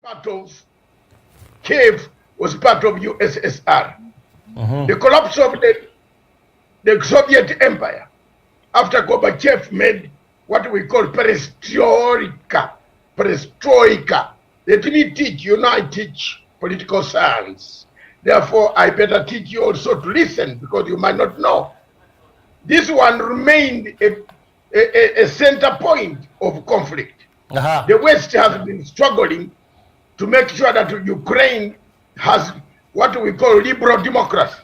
part of Kiev was part of USSR. The collapse of the Soviet Empire after Gorbachev made what we call perestroika. Let me teach you. Now I teach political science. Therefore, I better teach you also to listen, because you might not know. This one remained a center point of conflict. The West has been struggling to make sure that Ukraine has what we call liberal democracy.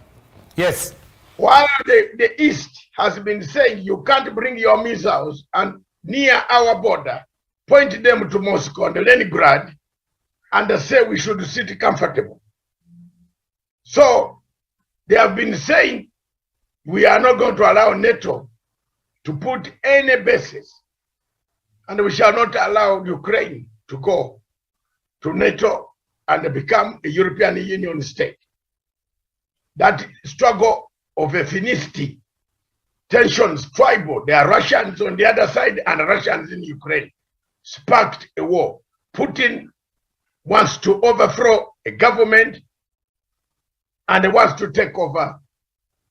Yes. While the East has been saying you can't bring your missiles and near our border, point them to Moscow and Leningrad, and say we should sit comfortable. So they have been saying we are not going to allow NATO to put any bases, and we shall not allow Ukraine to go to NATO and become a European Union state. That struggle of ethnicity, tensions, tribal, there are Russians on the other side and Russians in Ukraine, sparked a war. Putin wants to overthrow a government and wants to take over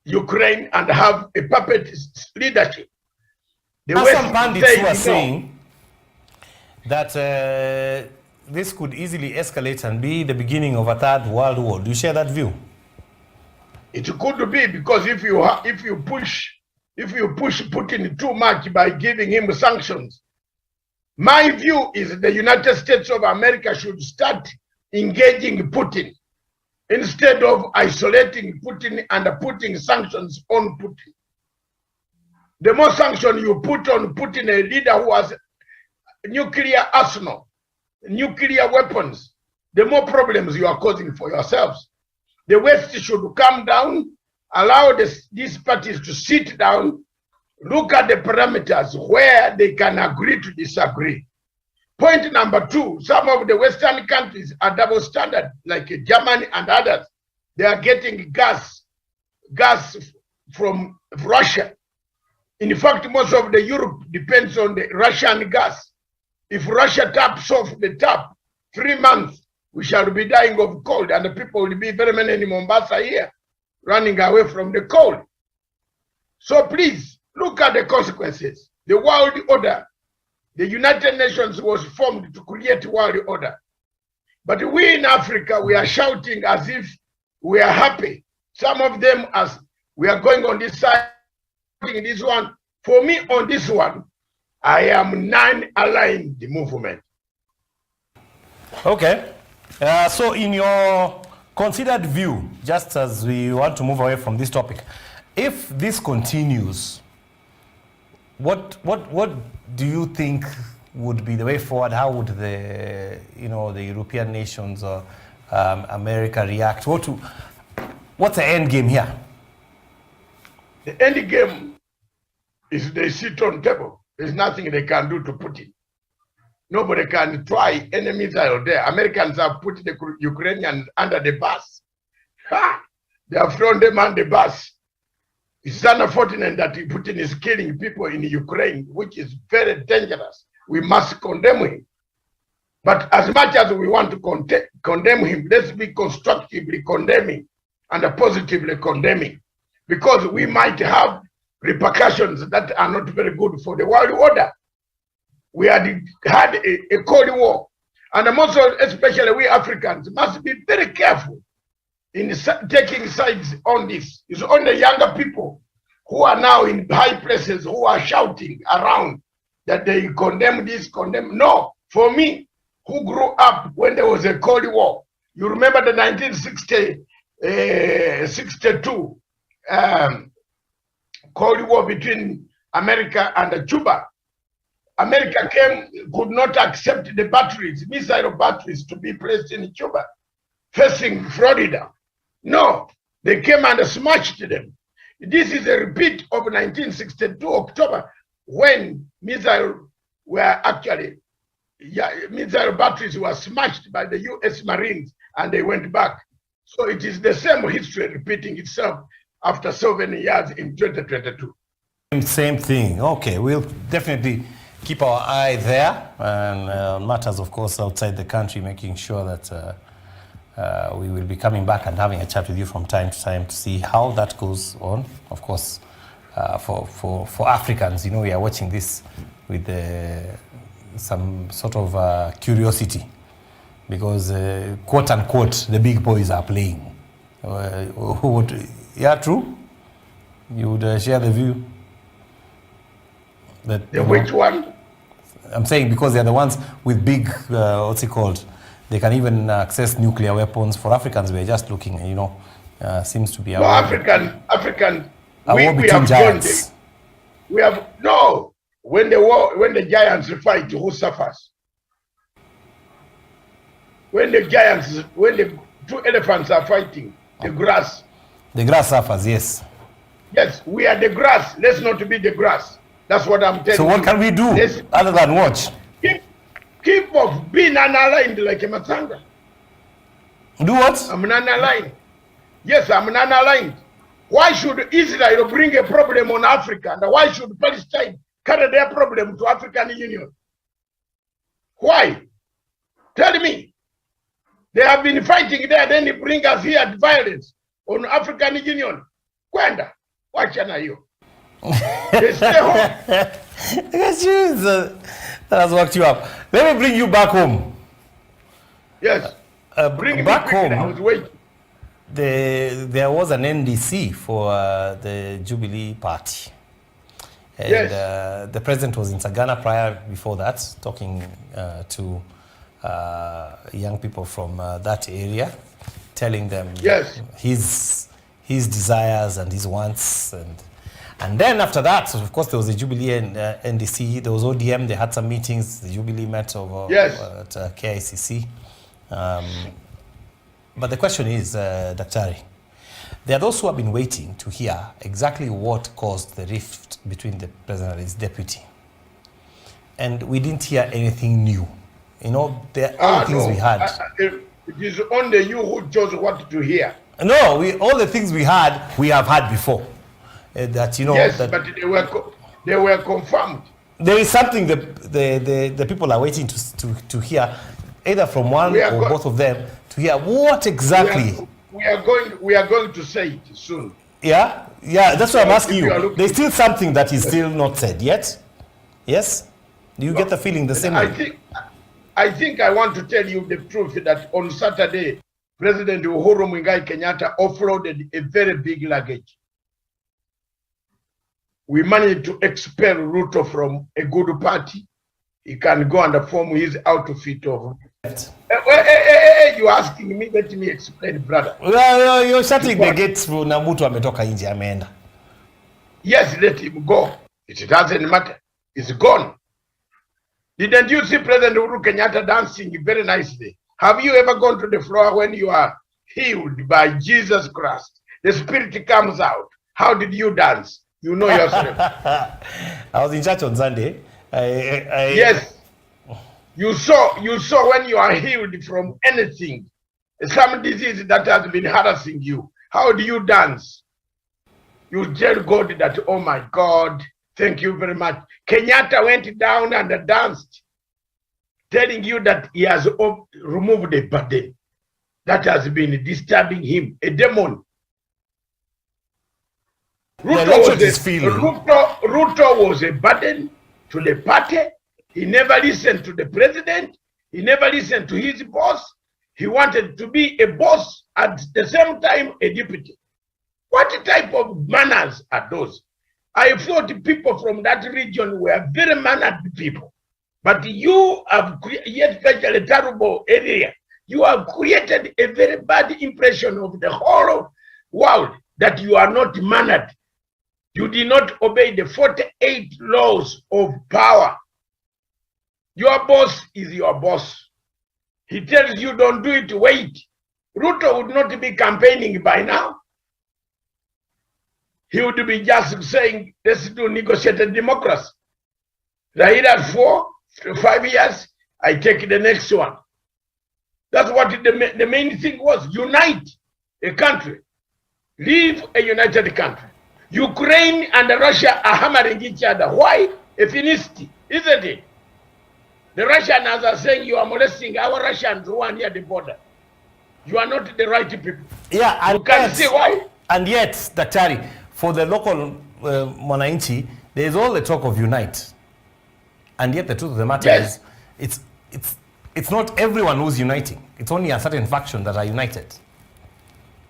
Ukraine and have a puppet leadership. Some pundits who are saying that this could easily escalate and be the beginning of a third world war. Do you share that view? It could be, because if you push Putin too much by giving him sanctions, my view is the United States of America should start engaging Putin instead of isolating Putin and putting sanctions on Putin. The more sanction you put on Putin, a leader who has nuclear arsenal, nuclear weapons, the more problems you are causing for yourselves. The West should come down, allow these parties to sit down, look at the parameters where they can agree to disagree. Point number two, some of the Western countries are double standard, like Germany and others. They are getting gas from Russia. In fact, most of the Europe depends on the Russian gas. If Russia taps off the tap, 3 months, we shall be dying of cold, and the people will be very many in Mombasa here, running away from the cold. So please, look at the consequences. The world order, the United Nations was formed to create world order. But we in Africa, we are shouting as if we are happy. Some of them, as we are going on this side, this one. For me, on this one, I am non-aligned movement. Okay. So in your considered view, just as we want to move away from this topic, if this continues, what do you think would be the way forward? How would the European nations or America react? What's the end game here? The end game is they sit on table. There's nothing they can do to Putin. Nobody can try any missile there. Americans have put the Ukrainians under the bus. They have thrown them under the bus. It's unfortunate that Putin is killing people in Ukraine, which is very dangerous. We must condemn him. But as much as we want to condemn him, let's be constructively condemning and positively condemning, because we might have repercussions that are not very good for the world order. We had a Cold War, and also, especially we Africans, must be very careful in taking sides on this. It's only younger people who are now in high places who are shouting around that they condemn this, condemn. No, for me, who grew up when there was a Cold War, you remember the 1962 Cold War between America and Cuba. America could not accept the batteries, missile batteries, to be placed in Cuba, facing Florida. No, they came and smashed them. This is a repeat of 1962 October, when missile batteries were smashed by the US Marines and they went back. So it is the same history repeating itself after so many years in 2022. Same thing. Okay, we'll definitely keep our eye there and matters, of course, outside the country, making sure that we will be coming back and having a chat with you from time to time to see how that goes on. Of course, for Africans, we are watching this with some sort of curiosity because, quote unquote, the big boys are playing. Yeah, true? You would share the view? That, which one? I'm saying because they're the ones with big, what's it called? They can even access nuclear weapons. For Africans, we're just looking, seems to be a African. We have giants. We have no. When the giants fight, who suffers? When the two elephants are fighting, the grass. The grass suffers, yes. Yes, we are the grass. Let's not be the grass. That's what I'm telling you. So what can we do other than watch? Keep off being unaligned like a Matsanga. Do what? I'm unaligned. Yes, I'm unaligned. Why should Israel bring a problem on Africa? And why should Palestine carry their problem to African Union? Why? Tell me. They have been fighting there, then they bring us here violence on African Union. Kwenda, wachana you. They stay home. That has worked you up. Let me bring you back home. Yes. Bring back me quickly, home. I was waiting. There was an NDC for the Jubilee Party. And Yes. The president was in Sagana prior before that, talking to young people from that area, telling them Yes. his desires and his wants. And then after that, of course, there was the Jubilee and NDC. There was ODM. They had some meetings. The Jubilee met over Yes. at KICC. But the question is, Daktari, there are those who have been waiting to hear exactly what caused the rift between the president and his deputy. And we didn't hear anything new. There are all the things we had. It is only you who chose what to hear. No, all the things we have had before. That Yes, that but they were confirmed. there is something the people are waiting to hear, either from one or both of them, to hear what exactly. We are going to say it soon. Yeah, that's what I'm asking you. There's still something that is still not said yet. Yes? Do you get the feeling the same way? I think I want to tell you the truth that on Saturday, President Uhuru Muigai Kenyatta offloaded a very big luggage. We managed to expel Ruto from a good party. He can go and form his outfit of. You're asking me, let me explain, brother. Well, you're shutting the gates for Namutu ametoka nje ameenda. Yes, let him go. It doesn't matter. It's gone. Didn't you see President Uhuru Kenyatta dancing very nicely? Have you ever gone to the floor when you are healed by Jesus Christ? The Spirit comes out. How did you dance? You know yourself. I was in church on Sunday. Yes. You saw when you are healed from anything, some disease that has been harassing you. How do you dance? You tell God that, oh my God, thank you very much. Kenyatta went down and danced, telling you that he has removed a burden that has been disturbing him, a demon. Ruto was a burden to the party. He never listened to the president. He never listened to his boss. He wanted to be a boss at the same time a deputy. What type of manners are those? I thought people from that region were very mannered people. But you have created such a terrible area. You have created a very bad impression of the whole world that you are not mannered. You did not obey the 48 laws of power. Your boss is your boss. He tells you don't do it, wait. Ruto would not be campaigning by now. He would be just saying, let's do negotiated democracy. Raila 4 to 5 years, I take the next one. That's what the main thing was. Unite a country. Leave a united country. Ukraine and Russia are hammering each other. Why? Ethnicity. isn't it? The Russians are saying you are molesting our Russians who are near the border. You are not the right people. Yeah, and you can see why. And yet, Daktari, for the local Mwananchi, there is all the talk of unite. And yet the truth of the matter is, it's not everyone who's uniting. It's only a certain faction that are united.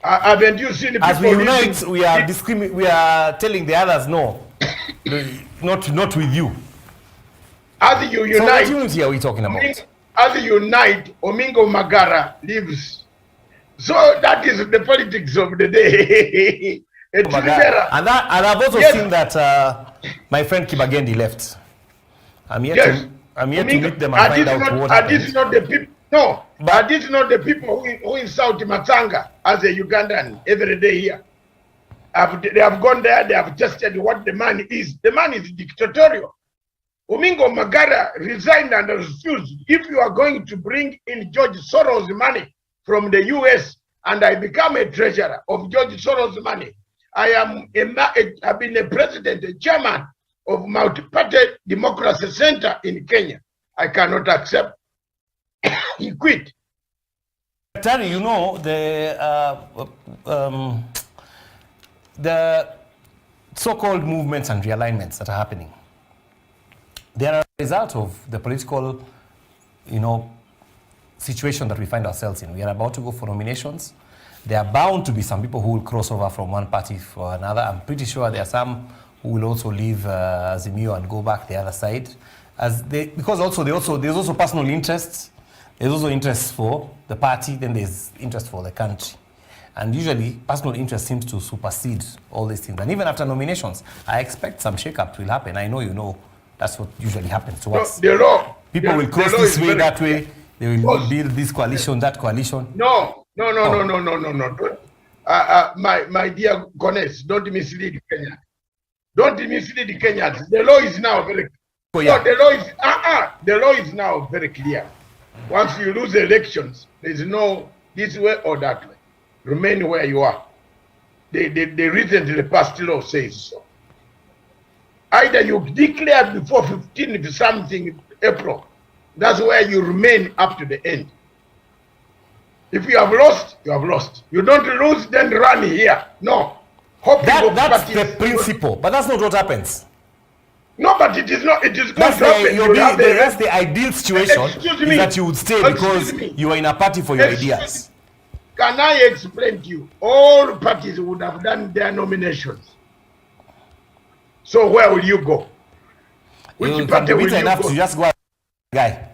Haven't you seen the people? As we unite, we are telling the others no, not with you. As you unite, so what unity are we talking about? As you unite, Omingo Magara lives. So that is the politics of the day. And I've also seen that my friend Kibagendi left. I'm here to meet them and find out what happened. Are these not the people? No, but are these not the people who insult Matsanga as a Ugandan every day here? They have gone there, they have tested what the man is. The man is dictatorial. Omingo Magara resigned and refused. If you are going to bring in George Soros' money from the US and I become a treasurer of George Soros' money, I've been a president, a chairman of Multi-Party Democracy Center in Kenya. I cannot accept. He quit. Terry, you know, the so-called movements and realignments that are happening, they are a result of the political, situation that we find ourselves in. We are about to go for nominations. There are bound to be some people who will cross over from one party for another. I'm pretty sure there are some who will also leave Azimio and go back the other side, because there's also personal interests. There's also interest for the party, then there's interest for the country. And usually, personal interest seems to supersede all these things. And even after nominations, I expect some shake-up will happen. I know that's what usually happens to us. People will cross this way, that way. They will build this coalition, that coalition. No. My dear Gones, don't mislead Kenya. Don't mislead Kenyans. The law is now very clear. The law is now very clear. Once you lose elections, there is no this way or that way. Remain where you are. The recently passed law says so. Either you declare before 15th something April, that's where you remain up to the end. If you have lost, you have lost. You don't lose, then run here. No. That's the principle, but that's not what happens. No, but it is not. It is going to happen. That's the ideal situation, is that you would stay because you are in a party for your ideas. Can I explain to you? All parties would have done their nominations. So where will you go? Which party will you go? To just go, guy.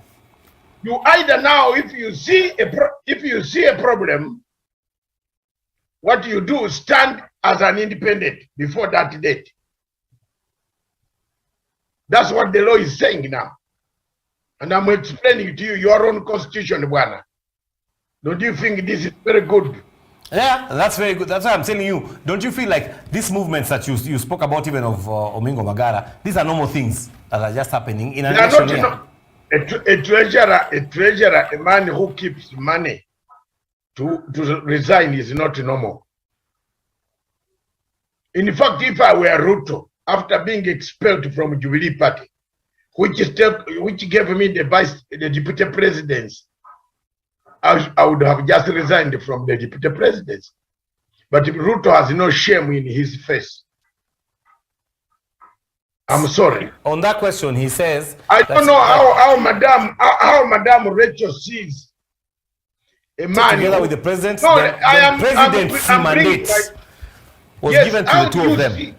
You either now, if you see a problem, what you do, stand as an independent before that date. That's what the law is saying now. And I'm explaining to you your own constitution, Bwana. Don't you think this is very good? Yeah, that's very good. That's why I'm telling you. Don't you feel like these movements that you spoke about, even of Omingo Magara, these are normal things that are just happening in a nation here? A treasurer, a man who keeps money to resign is not normal. In fact, if I were Ruto, after being expelled from Jubilee Party, which gave me the deputy presidency, I would have just resigned from the deputy presidency. But Ruto has no shame in his face. I'm sorry. On that question, he says, I don't know how Madame Rachel sees a man together with the president. No, the presidency mandate was given to the two of them. See,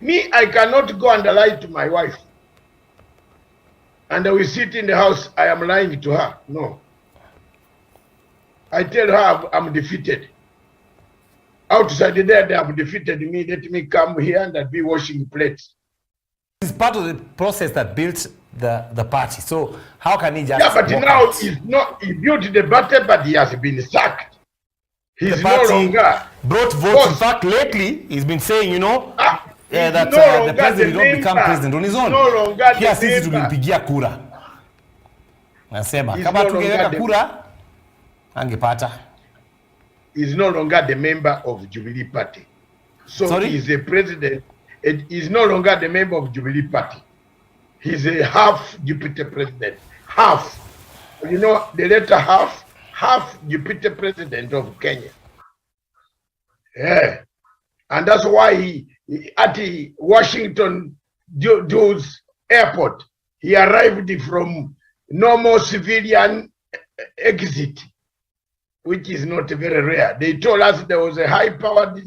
me, I cannot go and lie to my wife. And I will sit in the house, I am lying to her. No. I tell her I'm defeated. Outside there, they have defeated me. Let me come here and I'll be washing plates. It's part of the process that built the party. So how can he just? Yeah, but now he built the party, but he has been sacked. He's no longer brought votes. In fact, lately he's been saying, that the president will not become president on his own. No longer Pia sisi tulimpigia kura. Nasema kama tungeweka kura angepata. He's no longer the member of Jubilee Party. So he's a president. He's no longer the member of Jubilee Party. He's a half deputy president. Half. You know, the letter half deputy president of Kenya. Yeah. And that's why he at the Washington Dulles airport, he arrived from normal civilian exit, which is not very rare. They told us there was a high-powered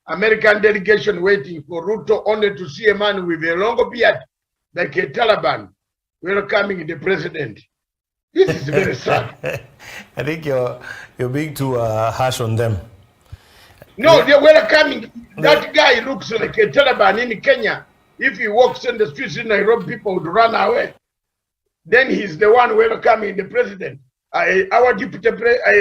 American delegation waiting for Ruto only to see a man with a long beard, like a Taliban, welcoming the president. This is very sad. I think you're being too harsh on them. No, they're welcoming. That guy looks like a Taliban in Kenya. If he walks in the streets in Nairobi, people would run away. Then he's the one welcoming the president. Our deputy president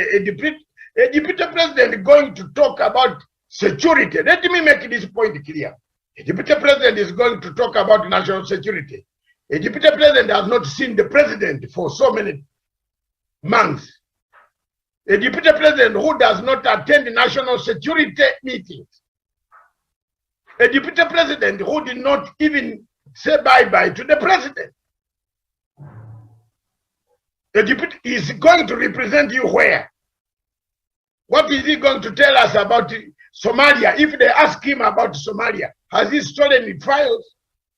going to talk about security. Let me make this point clear. A deputy president is going to talk about national security. A deputy president has not seen the president for so many months. A deputy president who does not attend national security meetings. A deputy president who did not even say bye-bye to the president. The deputy is going to represent you where? What is he going to tell us about Somalia? If they ask him about Somalia, has he stolen files?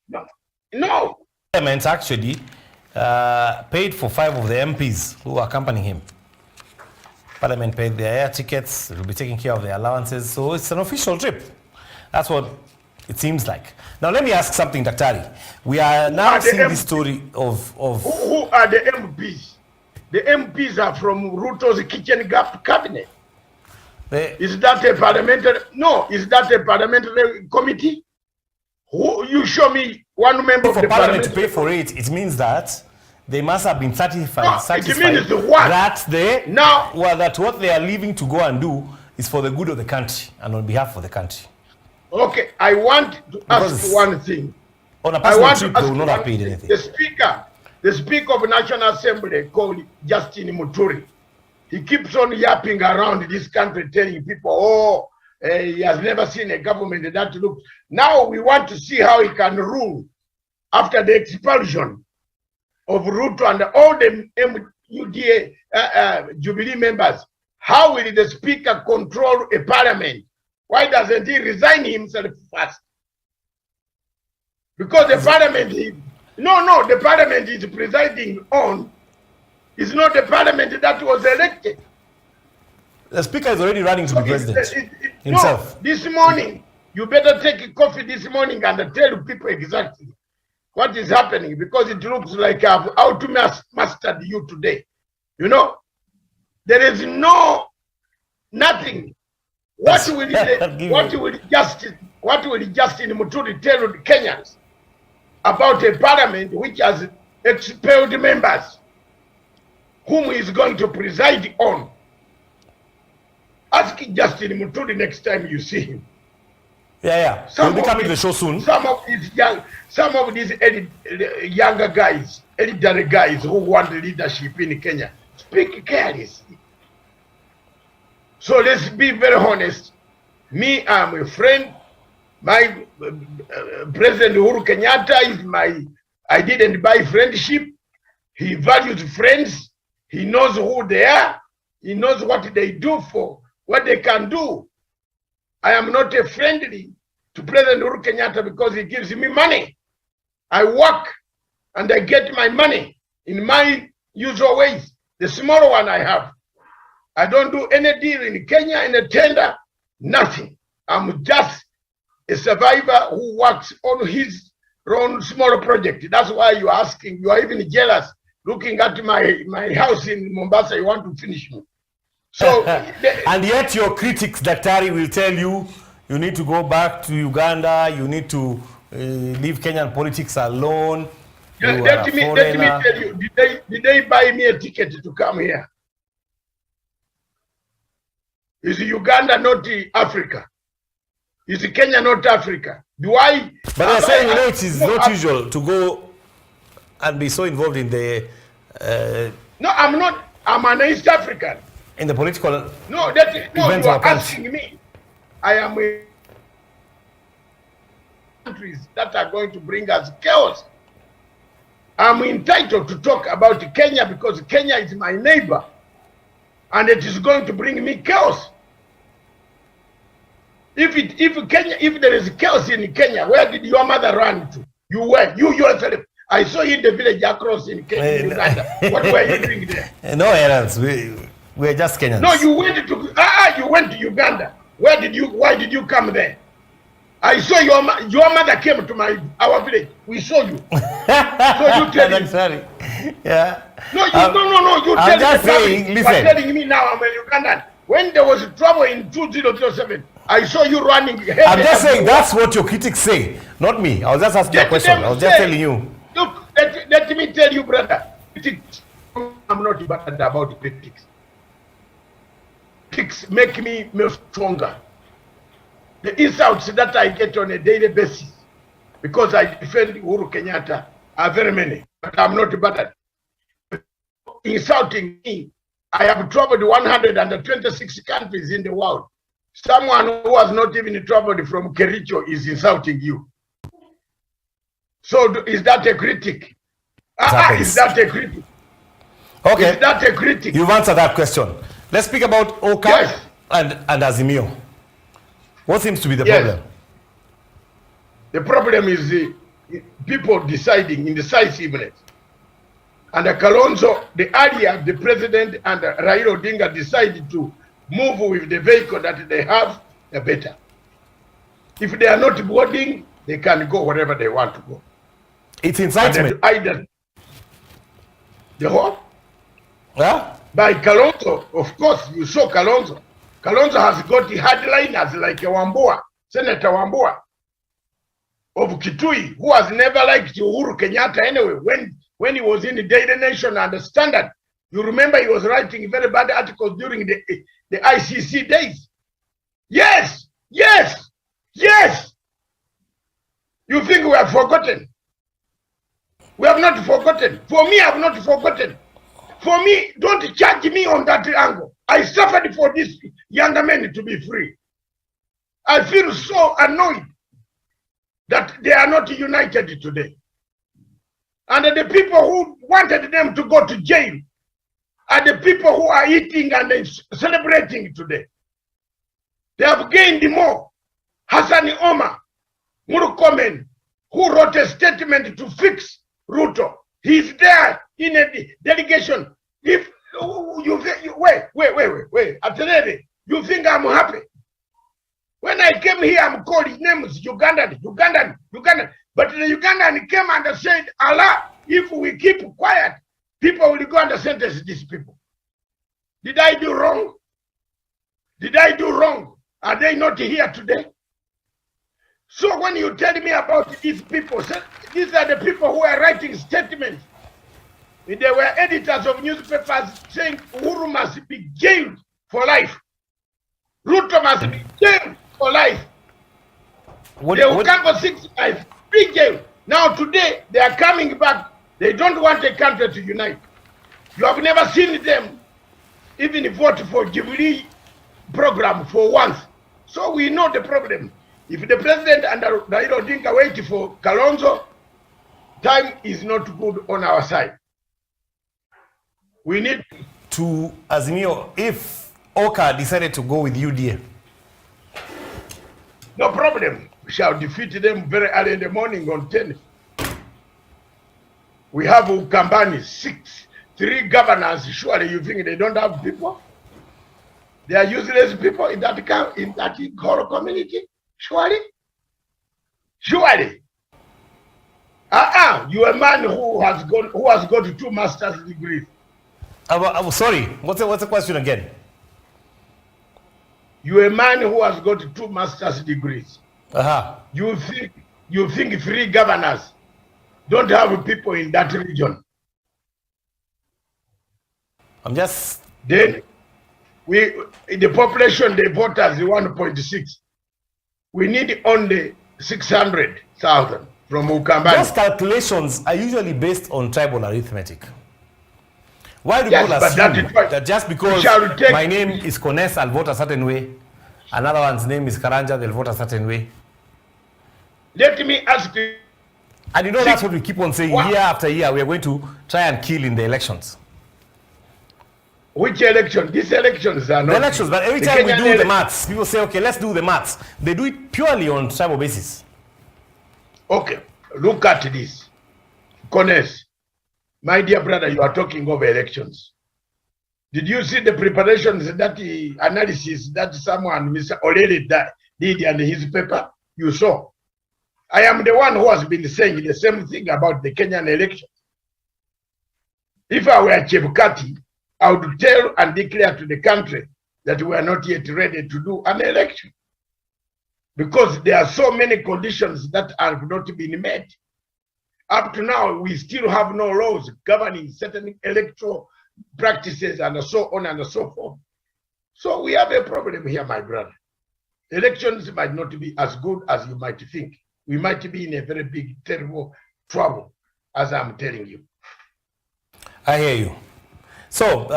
No. No. Parliament actually paid for 5 of the MPs who accompany him. Parliament paid their air tickets, will be taking care of their allowances, so it's an official trip. That's what it seems like. Now let me ask something, Daktari. We are now seeing this story of... Who are the MPs? The MPs are from Ruto's kitchen cabinet. Is that a parliamentary? No, is that a parliamentary committee? Who, you show me one member of the parliament to pay for it. It means that they must have been satisfied it means what? that what they are leaving to go and do is for the good of the country and on behalf of the country. Okay, I want to ask one thing. On a personal trip, they will not have paid anything. The Speaker of the National Assembly called Justin Muturi. He keeps on yapping around this country telling people, he has never seen a government that looks. Now we want to see how he can rule after the expulsion of Ruto and all the UDA Jubilee members. How will the Speaker control a parliament? Why doesn't he resign himself first? Because the parliament the parliament is presiding on is not the parliament that was elected. The Speaker is already running to be president himself. No, this morning, you better take a coffee this morning and tell people exactly what is happening, because it looks like I've out-mastered you today. You know, there is nothing. What will Justin Muturi tell the Kenyans about a parliament which has expelled members whom he is going to preside on? Ask Justin Muturi next time you see him. Yeah. He'll be coming to the show soon. Some of these younger guys, elderly guys who want leadership in Kenya, speak carelessly. So let's be very honest. Me, I'm a friend. My President Uhuru Kenyatta is I didn't buy friendship. He values friends. He knows who they are. He knows what they do for what they can do. I am not a friendly to President Uhuru Kenyatta because he gives me money. I work and I get my money in my usual ways. The small one I have. I don't do any deal in Kenya, any tender, nothing. I'm just a survivor who works on his own small project. That's why you're asking, you are even jealous looking at my house in Mombasa, you want to finish me. So, and yet your critics, Daktari, will tell you, you need to go back to Uganda, you need to leave Kenyan politics alone. Let me tell you, did they buy me a ticket to come here? Is Uganda not Africa? Is Kenya not Africa? But they're saying, it is not usual to go and be so involved in the... No, I'm not. I'm an East African. In the political events you are asking me. I am in countries that are going to bring us chaos. I'm entitled to talk about Kenya because Kenya is my neighbor and it is going to bring me chaos. If there is chaos in Kenya, where did your mother run to? You yourself. I saw you in the village across in Kenya, Uganda. What were you doing there? No errands. We're just Kenyans. No, you went to Uganda. Why did you come there? I saw your mother came to our village. We saw you. So you tell I'm sorry. Yeah. No, you I'm just saying, listen. You're telling me now I'm a Ugandan. When there was trouble in 2007, I saw you running. I'm just saying that's what your critics say, not me. I was just asking a question. I was just telling you. Look, let me tell you, brother. I'm not bad about critics. Critics make me more stronger. The insults that I get on a daily basis because I defend Uhuru Kenyatta are very many, but I'm not bad at insulting me. I have traveled 126 countries in the world. Someone who has not even traveled from Kericho is insulting you. So is that a critic? Is that a critic? Okay. Is that a critic? You've answered that question. Let's speak about Oka Yes. and Azimio. What seems to be the Yes. problem? The problem is people deciding indecisiveness. And Kalonzo, the earlier the president and Raila Odinga decided to move with the vehicle that they have, the better. If they are not boarding, they can go wherever they want to go. It's incitement. Either the what? Yeah? By Kalonzo, of course, you saw Kalonzo. Kalonzo has got the hardliners like Wambua, Senator Wambua of Kitui, who has never liked Uhuru Kenyatta anyway. When he was in the Daily Nation and the Standard, you remember he was writing very bad articles during the ICC days. Yes, yes, yes. You think we have forgotten? We have not forgotten. For me, I have not forgotten. For me, don't judge me on that angle. I suffered for these younger men to be free. I feel so annoyed that they are not united today. And the people who wanted them to go to jail are the people who are eating and celebrating today. They have gained more. Hassan Omar Murukomen, who wrote a statement to fix Ruto. He's there in a delegation. If wait, Atenere, you think I'm happy? When I came here, I'm called, his name is Ugandan. But the Ugandan came and said, Allah, if we keep quiet, people will go and sentence these people. Did I do wrong? Did I do wrong? Are they not here today? So when you tell me about these people, these are the people who are writing statements. They were editors of newspapers saying Uhuru must be jailed for life. Ruto must be jailed for life. They will come for 6 life, be jailed. Now today, they are coming back. They don't want a country to unite. You have never seen them even vote for Jubilee program for once. So we know the problem. If the president and Raila Odinga wait for Kalonzo, time is not good on our side. We need to Azimio, if Oka decided to go with UDA. No problem. We shall defeat them very early in the morning on 10. We have Ukambani, 3 governors. Surely you think they don't have people? They are useless people in that whole community? Surely? Surely. You are a man who has got 2 master's degrees. I'm sorry. What's the question again? You are a man who has got 2 master's degrees. You think 3 governors don't have people in that region? I'm just. Then the population, the voters, 1.6. We need only 600,000 from Ukambani. Those calculations are usually based on tribal arithmetic. Why do people assume that just because my name is Kones, I'll vote a certain way, another one's name is Karanja, they'll vote a certain way? Let me ask you And you know, that's what we keep on saying year after year. We are going to try and kill in the elections. Which election? These elections are not. The elections, but every time we do the maths, people say, okay, let's do the maths. They do it purely on tribal basis. Okay, look at this. Kass, my dear brother, you are talking of elections. Did you see the preparations, that the analysis that someone already did in his paper? You saw. I am the one who has been saying the same thing about the Kenyan elections. If I were Chebukati, I would tell and declare to the country that we are not yet ready to do an election, because there are so many conditions that have not been met. Up to now, we still have no laws governing certain electoral practices and so on and so forth. So we have a problem here, my brother. Elections might not be as good as you might think. We might be in a very big, terrible trouble, as I'm telling you. I hear you. So,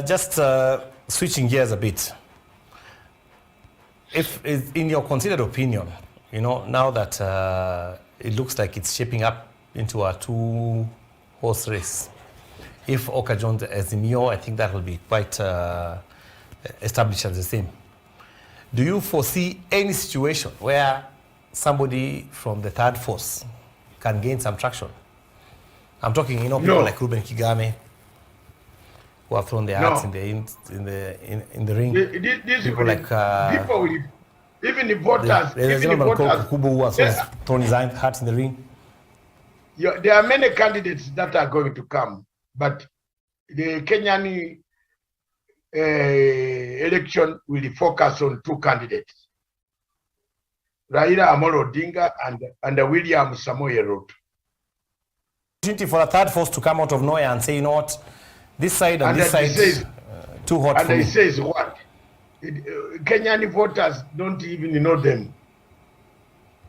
just switching gears a bit. If, in your considered opinion, you know, now that it looks like it's shaping up into a two-horse race, if Oka joins Azimio, I think that will be quite established as the same. Do you foresee any situation where somebody from the third force can gain some traction? I'm talking, you know, people like Ruben Kigame, who have thrown their hats in the ring. People like people will, even the voters, there's even the voters, Kubu who has thrown his hat in the ring. There are many candidates that are going to come, but the Kenyan election will focus on two candidates: Raila Amolo Odinga and William Samoei Ruto. Opportunity for a third force to come out of nowhere and say, you know what, this side and this side is too hot for me. And he says what? Kenyan voters don't even know them.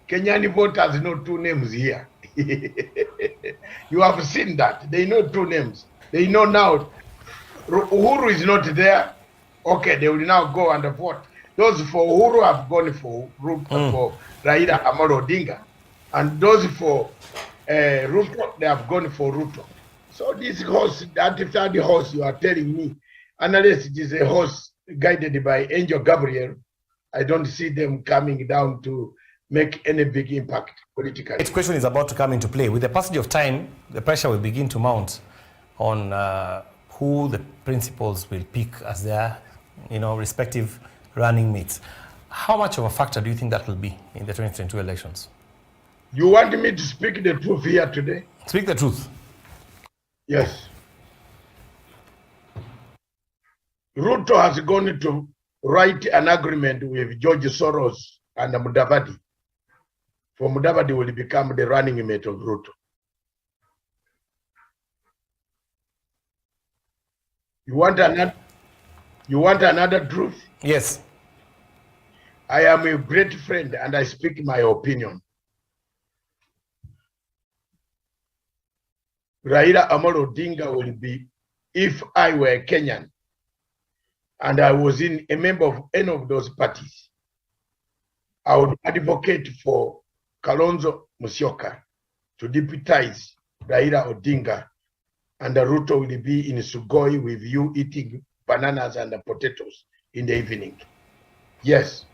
Kenyan voters know two names here. You have seen that. They know two names. They know now Uhuru is not there. Okay, they will now go and vote. Those for Uhuru have gone for Raila Amolo Odinga. And those for Ruto, they have gone for Ruto. So this horse, that third horse you are telling me, unless it is a horse guided by Angel Gabriel, I don't see them coming down to make any big impact politically. This question is about to come into play. With the passage of time, the pressure will begin to mount on who the principals will pick as their, you know, respective running mates. How much of a factor do you think that will be in the 2022 elections? You want me to speak the truth here today? Speak the truth. Yes. Ruto has gone to write an agreement with George Soros and Mudavadi. For Mudavadi will become the running mate of Ruto. You want another truth? Yes. I am a great friend and I speak my opinion. Raila Amolo Odinga will be, if I were Kenyan and I was a member of any of those parties, I would advocate for Kalonzo Musyoka to deputize Raila Odinga, and Ruto will be in Sugoi with you eating bananas and potatoes in the evening. Yes.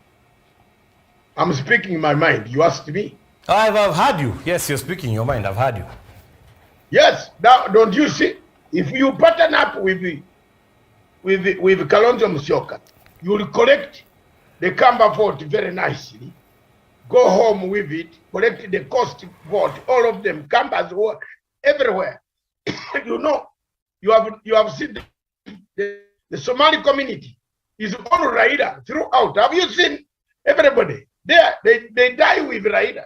I'm speaking my mind. You asked me. I've heard you. Yes, you're speaking your mind. I've heard you. Yes. Now, don't you see? If you pattern up with Kalonzo Musyoka, you will collect the Kamba vote very nicely. Go home with it, collect the cost vote, all of them, Kambas work everywhere. You know, you have seen the Somali community is all Raila throughout. Have you seen everybody? They die with Raila.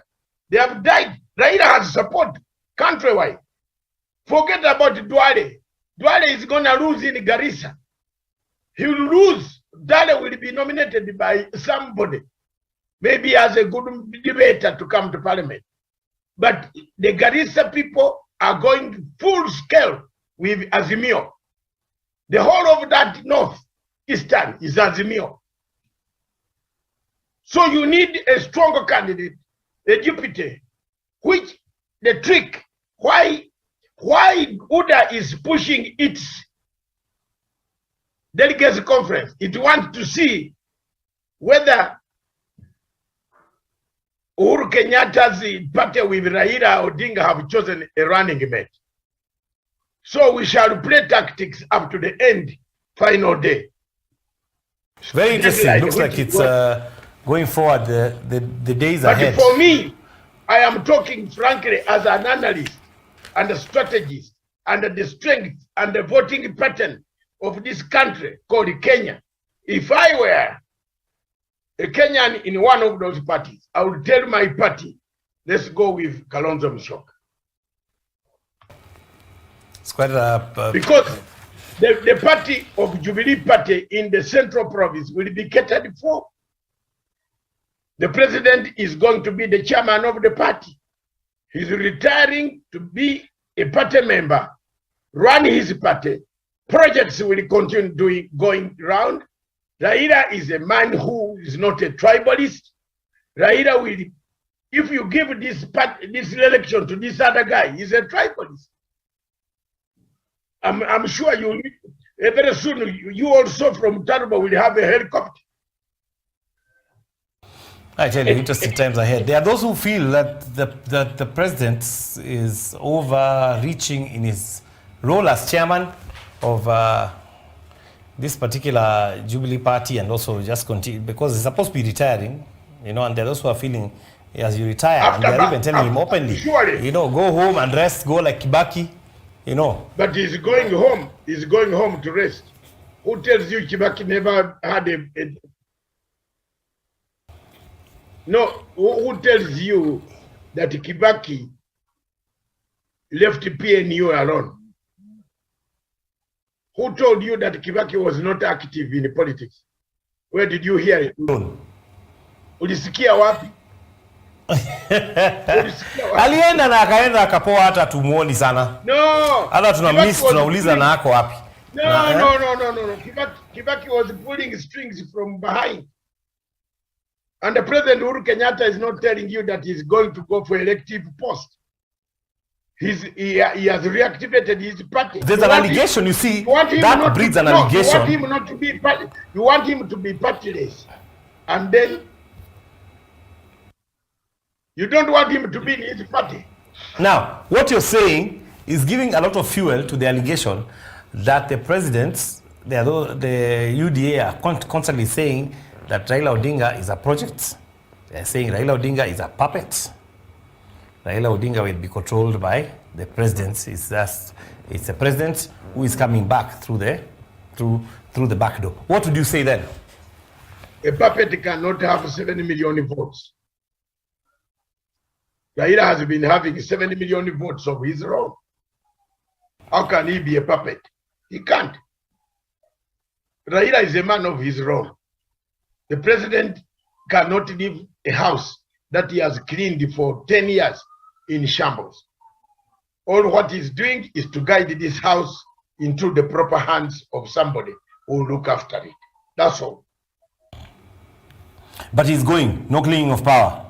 They have died. Raila has support countrywide. Forget about Duale. Duale is going to lose in Garissa. He will lose. Duale will be nominated by somebody, maybe as a good debater to come to parliament. But the Garissa people are going full scale with Azimio. The whole of that northeastern is Azimio. So you need a stronger candidate, a deputy, which the trick. Why UDA is pushing its delegates conference? It wants to see whether Uhuru Kenyatta's party with Raila Odinga have chosen a running mate. So we shall play tactics up to the end, final day. Very interesting. Looks like it's going forward the days ahead. But for me, I am talking frankly as an analyst and a strategist and the strength and the voting pattern of this country called Kenya. If I were a Kenyan in one of those parties, I would tell my party, let's go with Kalonzo Musyoka. It's quite a... Because the party of Jubilee Party in the Central Province will be catered for. The president is going to be the chairman of the party. He's retiring to be a party member, run his party. Projects will continue going round. Raila is a man who is not a tribalist. Raila will, if you give this election to this other guy, he's a tribalist. I'm sure you very soon you also from Taraba will have a helicopter. I tell you, interesting times ahead. There are those who feel that the president is overreaching in his role as chairman of this particular Jubilee Party, and also just continue because he's supposed to be retiring, you know, and there are those who are feeling as you retire, and they're even telling him openly, surely, you know, go home and rest, go like Kibaki, you know. But he's going home. He's going home to rest. Who tells you Kibaki never had a no, who tells you that Kibaki left PNU alone? Who told you that Kibaki was not active in politics? Where did you hear it? Ulisikia wapi? Alienda na akaenda akapoa, hata tumuoni sana. No. Hata tunamiss, tunauliza na ako wapi? No. Kibaki was pulling strings from behind. And the President Uhuru Kenyatta is not telling you that he's going to go for elective post. He has reactivated his party. There's an allegation, you see, that breeds an allegation. You want him not to be party. You want him to be partyless. And then you don't want him to be in his party. Now, what you're saying is giving a lot of fuel to the allegation that the presidents, the UDA are constantly saying that Raila Odinga is a project. They're saying Raila Odinga is a puppet. Raila Odinga will be controlled by the president. It's the president who is coming back through the back door. What would you say then? A puppet cannot have 7 million votes. Raila has been having 7 million votes of his own. How can he be a puppet? He can't. Raila is a man of his own. The president cannot leave a house that he has cleaned for 10 years in shambles. All what he's doing is to guide this house into the proper hands of somebody who will look after it. That's all. But he's going, no clinging of power.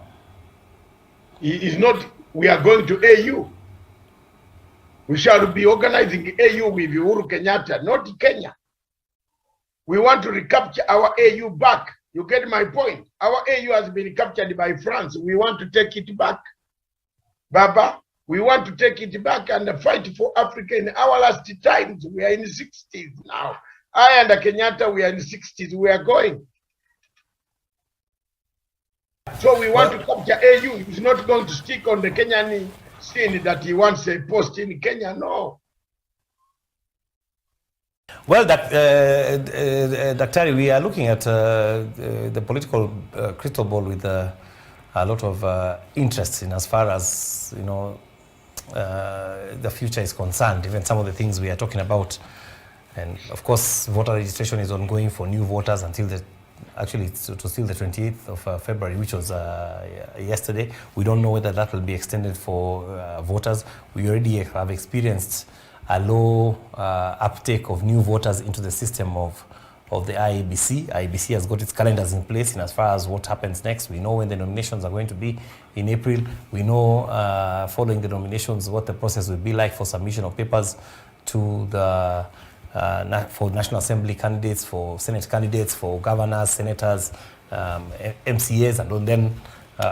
He is not. We are going to AU. We shall be organizing AU with Uhuru Kenyatta, not Kenya. We want to recapture our AU back. You get my point? Our AU has been captured by France. We want to take it back. Baba, we want to take it back and fight for Africa in our last times. We are in the 60s now. I and Kenyatta, we are in the 60s. We are going. So we want to capture AU. He's not going to stick on the Kenyan scene that he wants a post in Kenya. No. Well, Daktari, we are looking at the political crystal ball with a lot of interest in as far as, you know, the future is concerned, even some of the things we are talking about. And of course, voter registration is ongoing for new voters until actually it was still the 28th of February, which was yesterday. We don't know whether that will be extended for voters. We already have experienced a low uptake of new voters into the system of of the IEBC. IEBC has got its calendars in place in as far as what happens next. We know when the nominations are going to be in April. We know following the nominations what the process will be like for submission of papers to the for National Assembly candidates, for Senate candidates, for governors, senators, MCAs, and then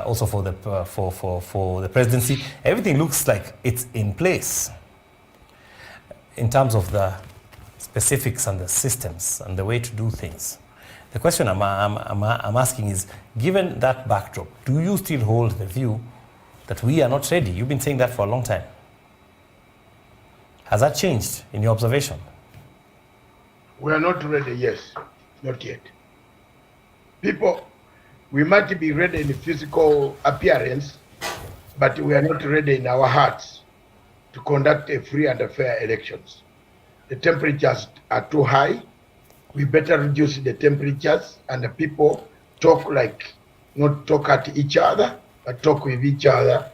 also for the presidency. Everything looks like it's in place in terms of the specifics and the systems and the way to do things. The question I'm asking is, given that backdrop, do you still hold the view that we are not ready? You've been saying that for a long time. Has that changed in your observation? We are not ready, yes, not yet. People, we might be ready in physical appearance, but we are not ready in our hearts to conduct a free and fair elections. The temperatures are too high. We better reduce the temperatures, and the people talk like, not talk at each other, but talk with each other.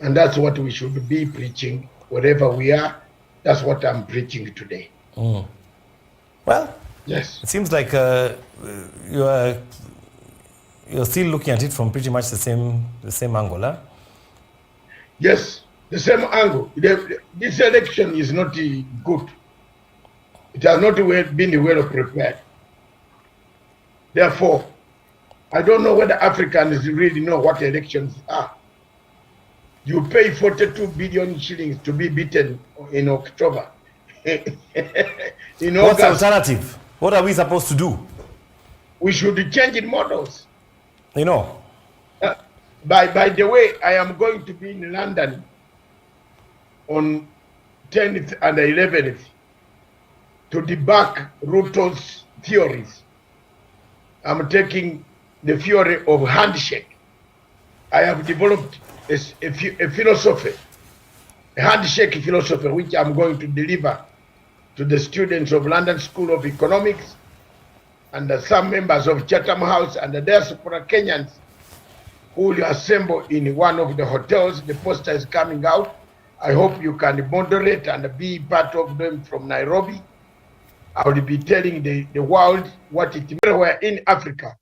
And that's what we should be preaching wherever we are. That's what I'm preaching today. Mm. Well, yes, it seems like you're still looking at it from pretty much the same angle, huh? Yes, the same angle. This election is not good. It has not been well prepared. Therefore, I don't know whether Africans really know what elections are. You pay 42 billion shillings to be beaten in October. In What's August, the alternative? What are we supposed to do? we should change in models. You know. By the way, I am going to be in London on 10th and 11th to debunk Ruto's theories. I'm taking the theory of handshake. I have developed a philosophy, a handshake philosophy, which I'm going to deliver to the students of London School of Economics and some members of Chatham House and the diaspora Kenyans who will assemble in one of the hotels. The poster is coming out. I hope you can moderate and be part of them from Nairobi. I will be telling the world what it means. Everywhere in Africa,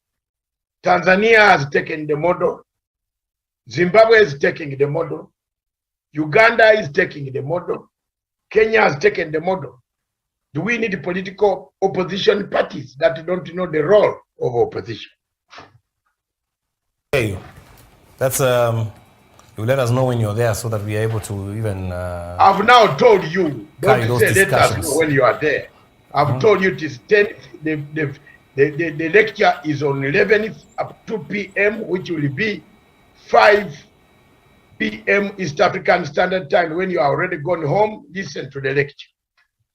Tanzania has taken the model. Zimbabwe is taking the model. Uganda is taking the model. Kenya has taken the model. Do we need political opposition parties that don't know the role of opposition? Okay, that's you let us know when you're there so that we are able to even. I've now told you. Don't say let us know when you are there. I've told you it is 10. The lecture is on 11th up 2 p.m., which will be 5 p.m. East African Standard Time. When you are already gone home, listen to the lecture.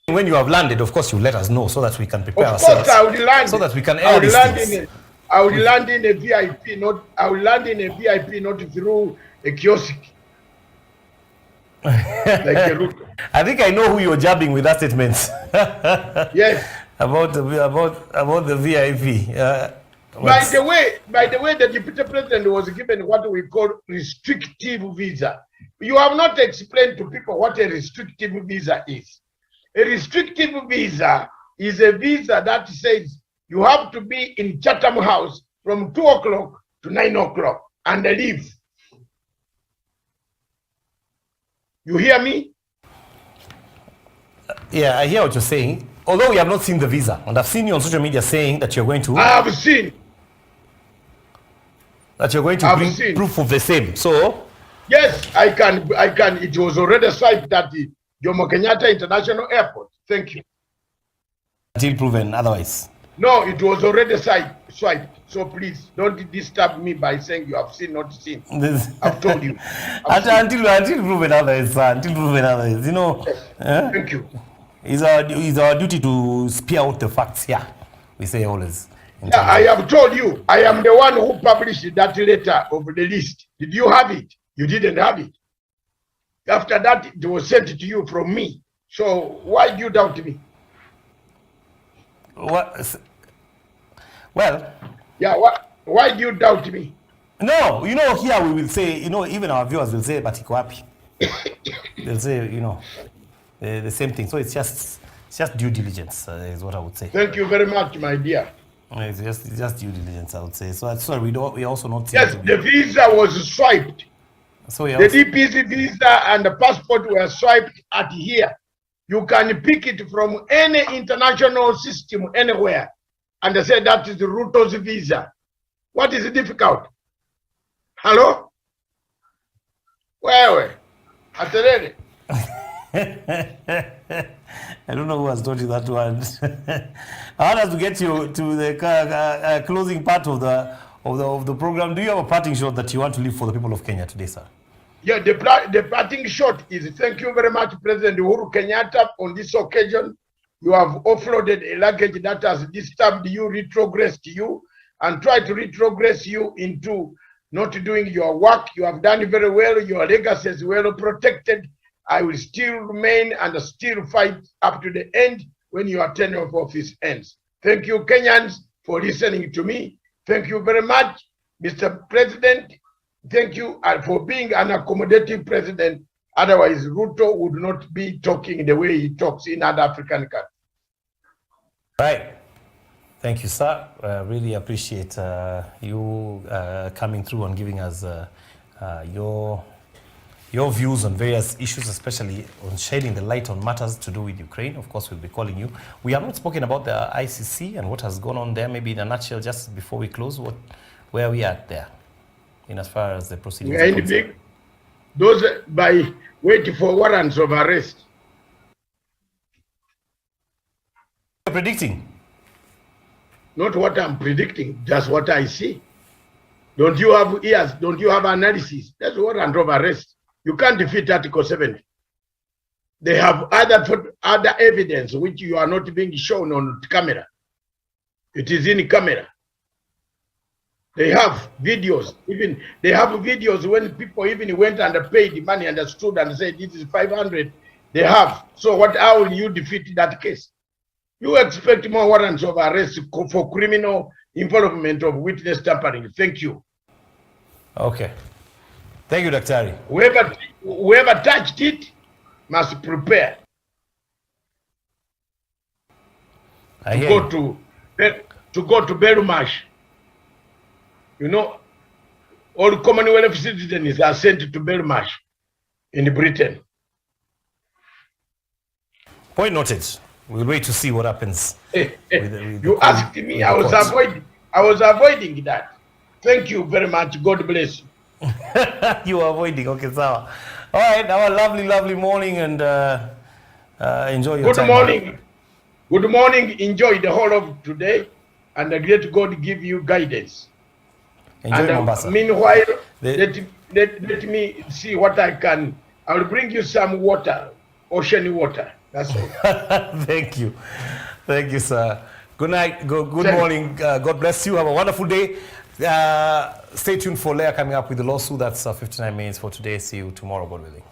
When you have landed, of course, you let us know so that we can prepare ourselves. Of course, I will land. So that we can air these things. I will land in a VIP, not. I will land in a VIP, not through a kiosk. Like a route. I think I know who you're jabbing with that statement. Yes. About the VIP. By the way, the deputy president was given what we call restrictive visa. You have not explained to people what a restrictive visa is. A restrictive visa is a visa that says you have to be in Chatham House from 2 o'clock to 9 o'clock and leave. You hear me? Yeah, I hear what you're saying. Although we have not seen the visa, and I've seen you on social media saying that you're going to. I have seen. That you're going to bring proof of the same. So. Yes, I can. It was already swiped at the Jomo Kenyatta International Airport. Thank you. Until proven otherwise. No, it was already swiped. So please don't disturb me by saying you have seen, not seen. I've told you. Until proven otherwise, until proven otherwise. You know. Yes. Thank you. It's our duty to spear out the facts here. We say always. Yeah, I have told you. I am the one who published that letter of the list. Did you have it? You didn't have it. After that, it was sent to you from me. So why do you doubt me? What? Well. Yeah. Why do you doubt me? No, you know, here we will say, you know, even our viewers will say, "But iko wapi?" They'll say, you know, the same thing. So it's just It's just due diligence, is what I would say. Thank you very much, my dear. It's just due diligence, I would say. So sorry, we also not. Yes, the visa was swiped. So the DPC visa and the passport were swiped at here. You can pick it from any international system anywhere, and they say that is the Ruto's visa. What is difficult? Hello? Where? Aterere. I don't know who has told you that one. I want us to get you to the closing part of the program. Do you have a parting shot that you want to leave for the people of Kenya today, sir? Yeah, the parting shot is thank you very much, President Uhuru Kenyatta. On this occasion, you have offloaded a luggage that has disturbed you, retrogressed you, and tried to retrogress you into not doing your work. You have done very well. Your legacy is well protected. I will still remain and still fight up to the end when your tenure of office ends. Thank you, Kenyans, for listening to me. Thank you very much, Mr. President. Thank you for being an accommodative president. Otherwise, Ruto would not be talking the way he talks in other African countries. Right. Thank you, sir. Really appreciate you coming through and giving us your views on various issues, especially on shedding the light on matters to do with Ukraine. Of course, we'll be calling you. We have not spoken about the ICC and what has gone on there. Maybe in a nutshell, just before we close, where are we at there, in as far as the proceedings are concerned? Those by waiting for warrants of arrest. You're predicting? Not what I'm predicting, just what I see. Don't you have ears? Don't you have analysis? That's warrant of arrest. You can't defeat Article 70. They have other evidence which you are not being shown on camera. It is in camera. They have videos. Even they have videos when people even went and paid money and stood and said this is 500. They have. So how will you defeat that case? You expect more warrants of arrest for criminal involvement of witness tampering. Thank you. Okay. Thank you, Daktari. Whoever touched it must prepare to go to Belmarsh. You know, all Commonwealth citizens are sent to Belmarsh in Britain. Point noted. We'll wait to see what happens. You asked me. I was avoiding that. Thank you very much. God bless you. You are avoiding. Okay, so all right. Have a lovely morning and enjoy your time. Good morning. Good morning. Enjoy the whole of today, and the great God give you guidance. Enjoy Mombasa. Meanwhile, let me see what I can. I will bring you some water, ocean water. That's all. Thank you, sir. Good night. Good morning. God bless you. Have a wonderful day. Stay tuned for Leah coming up with the lawsuit. That's 59 minutes for today. See you tomorrow, God willing.